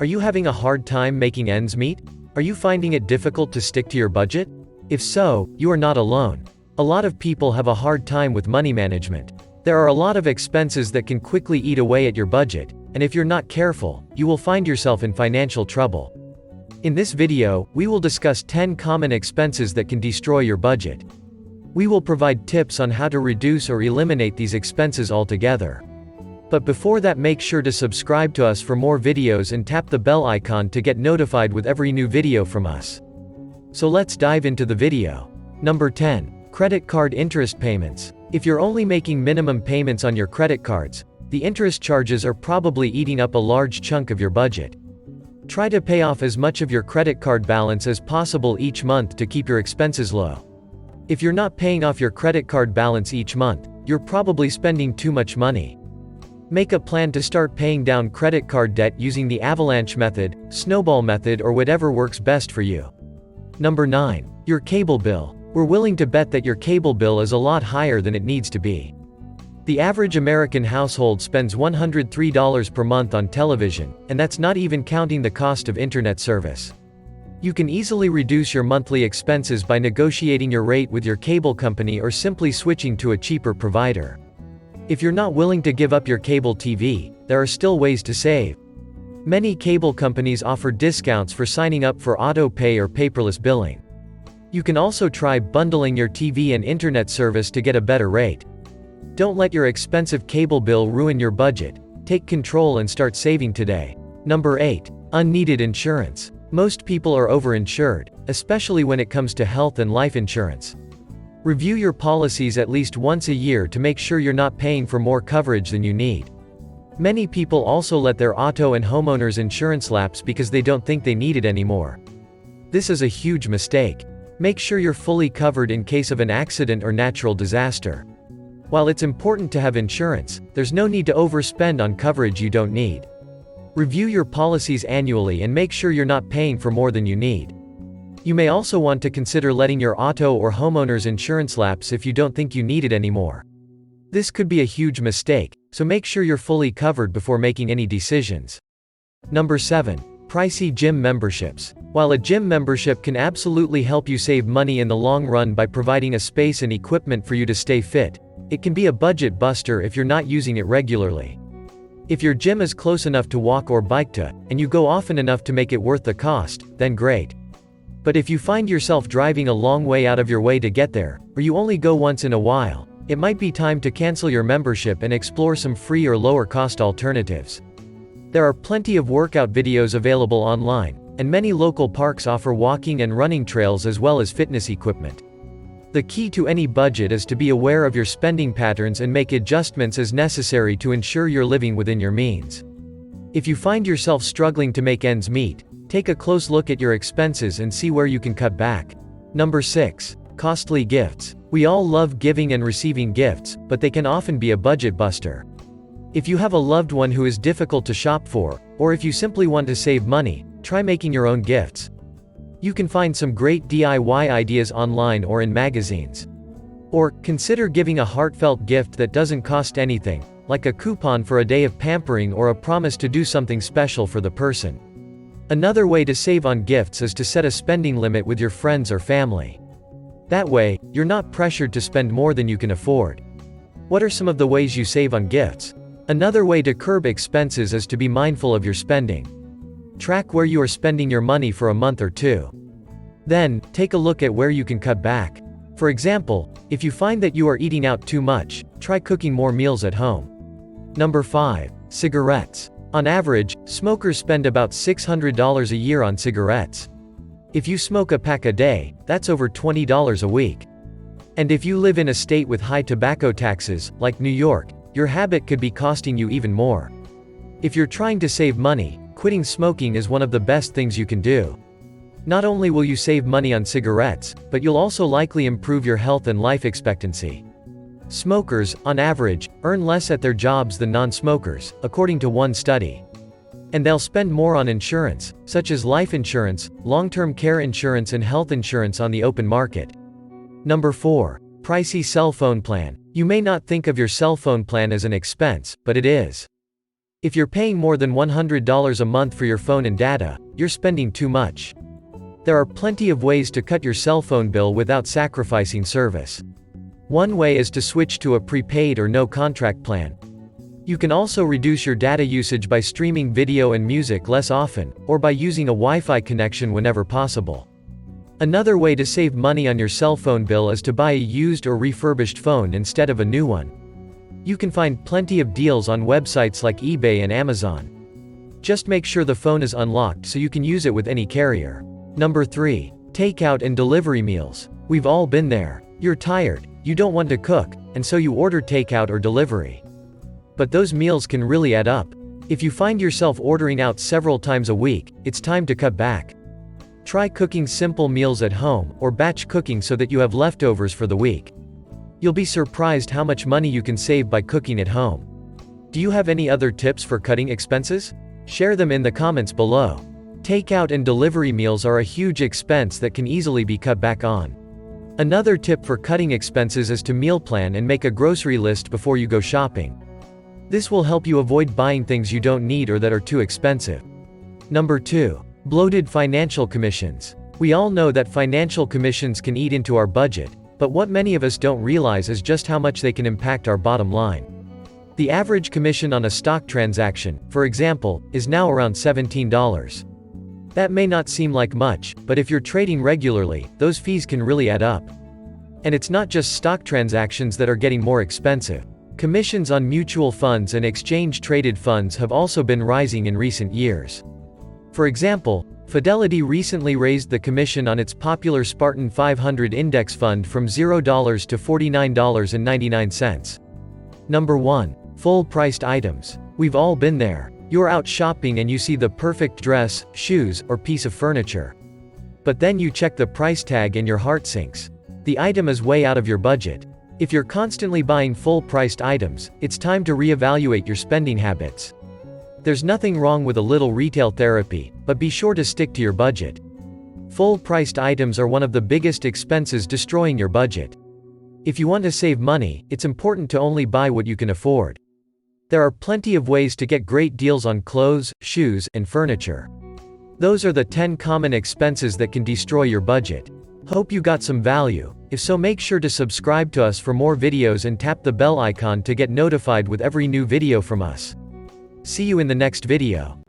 Are you having a hard time making ends meet? Are you finding it difficult to stick to your budget? If so, you are not alone. A lot of people have a hard time with money management. There are a lot of expenses that can quickly eat away at your budget, and if you're not careful, you will find yourself in financial trouble. In this video, we will discuss 10 common expenses that can destroy your budget. We will provide tips on how to reduce or eliminate these expenses altogether. But before that, make sure to subscribe to us for more videos and tap the bell icon to get notified with every new video from us. So let's dive into the video. Number 10. Credit card interest payments. If you're only making minimum payments on your credit cards, the interest charges are probably eating up a large chunk of your budget. Try to pay off as much of your credit card balance as possible each month to keep your expenses low. If you're not paying off your credit card balance each month, you're probably spending too much money. Make a plan to start paying down credit card debt using the avalanche method, snowball method, or whatever works best for you. Number 9. Your cable bill. We're willing to bet that your cable bill is a lot higher than it needs to be. The average American household spends $103 per month on television, and that's not even counting the cost of internet service. You can easily reduce your monthly expenses by negotiating your rate with your cable company or simply switching to a cheaper provider. If you're not willing to give up your cable TV, there are still ways to save. Many cable companies offer discounts for signing up for auto pay or paperless billing. You can also try bundling your TV and internet service to get a better rate. Don't let your expensive cable bill ruin your budget. Take control and start saving today. Number 8. Unneeded insurance. Most people are overinsured, especially when it comes to health and life insurance. Review your policies at least once a year to make sure you're not paying for more coverage than you need. Many people also let their auto and homeowners insurance lapse because they don't think they need it anymore. This is a huge mistake. Make sure you're fully covered in case of an accident or natural disaster. While it's important to have insurance, there's no need to overspend on coverage you don't need. Review your policies annually and make sure you're not paying for more than you need. You may also want to consider letting your auto or homeowner's insurance lapse if you don't think you need it anymore. This could be a huge mistake, so make sure you're fully covered before making any decisions. Number 7. Pricey gym memberships. While a gym membership can absolutely help you save money in the long run by providing a space and equipment for you to stay fit, it can be a budget buster if you're not using it regularly. If your gym is close enough to walk or bike to, and you go often enough to make it worth the cost, then great. But if you find yourself driving a long way out of your way to get there, or you only go once in a while, it might be time to cancel your membership and explore some free or lower cost alternatives. There are plenty of workout videos available online, and many local parks offer walking and running trails as well as fitness equipment. The key to any budget is to be aware of your spending patterns and make adjustments as necessary to ensure you're living within your means. If you find yourself struggling to make ends meet, take a close look at your expenses and see where you can cut back. Number 6. Costly gifts. We all love giving and receiving gifts, but they can often be a budget buster. If you have a loved one who is difficult to shop for, or if you simply want to save money, try making your own gifts. You can find some great DIY ideas online or in magazines. Or, consider giving a heartfelt gift that doesn't cost anything, like a coupon for a day of pampering or a promise to do something special for the person. Another way to save on gifts is to set a spending limit with your friends or family. That way, you're not pressured to spend more than you can afford. What are some of the ways you save on gifts? Another way to curb expenses is to be mindful of your spending. Track where you are spending your money for a month or two. Then, take a look at where you can cut back. For example, if you find that you are eating out too much, try cooking more meals at home. Number 5. Cigarettes. On average, smokers spend about $600 a year on cigarettes. If you smoke a pack a day, that's over $20 a week. And if you live in a state with high tobacco taxes, like New York, your habit could be costing you even more. If you're trying to save money, quitting smoking is one of the best things you can do. Not only will you save money on cigarettes, but you'll also likely improve your health and life expectancy. Smokers, on average, earn less at their jobs than non-smokers, according to one study. And they'll spend more on insurance, such as life insurance, long-term care insurance and health insurance on the open market. Number 4. Pricey cell phone plan. You may not think of your cell phone plan as an expense, but it is. If you're paying more than $100 a month for your phone and data, you're spending too much. There are plenty of ways to cut your cell phone bill without sacrificing service. One way is to switch to a prepaid or no-contract plan. You can also reduce your data usage by streaming video and music less often, or by using a Wi-Fi connection whenever possible. Another way to save money on your cell phone bill is to buy a used or refurbished phone instead of a new one. You can find plenty of deals on websites like eBay and Amazon. Just make sure the phone is unlocked so you can use it with any carrier. Number 3. Takeout and delivery meals. We've all been there. You're tired, you don't want to cook, and so you order takeout or delivery. But those meals can really add up. If you find yourself ordering out several times a week, it's time to cut back. Try cooking simple meals at home, or batch cooking so that you have leftovers for the week. You'll be surprised how much money you can save by cooking at home. Do you have any other tips for cutting expenses? Share them in the comments below. Takeout and delivery meals are a huge expense that can easily be cut back on. Another tip for cutting expenses is to meal plan and make a grocery list before you go shopping. This will help you avoid buying things you don't need or that are too expensive. Number 2. Bloated financial commissions. We all know that financial commissions can eat into our budget, but what many of us don't realize is just how much they can impact our bottom line. The average commission on a stock transaction, for example, is now around $17. That may not seem like much, but if you're trading regularly, those fees can really add up. And it's not just stock transactions that are getting more expensive. Commissions on mutual funds and exchange-traded funds have also been rising in recent years. For example, Fidelity recently raised the commission on its popular Spartan 500 index fund from $0 to $49.99. Number 1. Full-priced items. We've all been there. You're out shopping and you see the perfect dress, shoes, or piece of furniture. But then you check the price tag and your heart sinks. The item is way out of your budget. If you're constantly buying full-priced items, it's time to reevaluate your spending habits. There's nothing wrong with a little retail therapy, but be sure to stick to your budget. Full-priced items are one of the biggest expenses destroying your budget. If you want to save money, it's important to only buy what you can afford. There are plenty of ways to get great deals on clothes, shoes, and furniture. Those are the 10 common expenses that can destroy your budget. Hope you got some value. If so, make sure to subscribe to us for more videos and tap the bell icon to get notified with every new video from us. See you in the next video.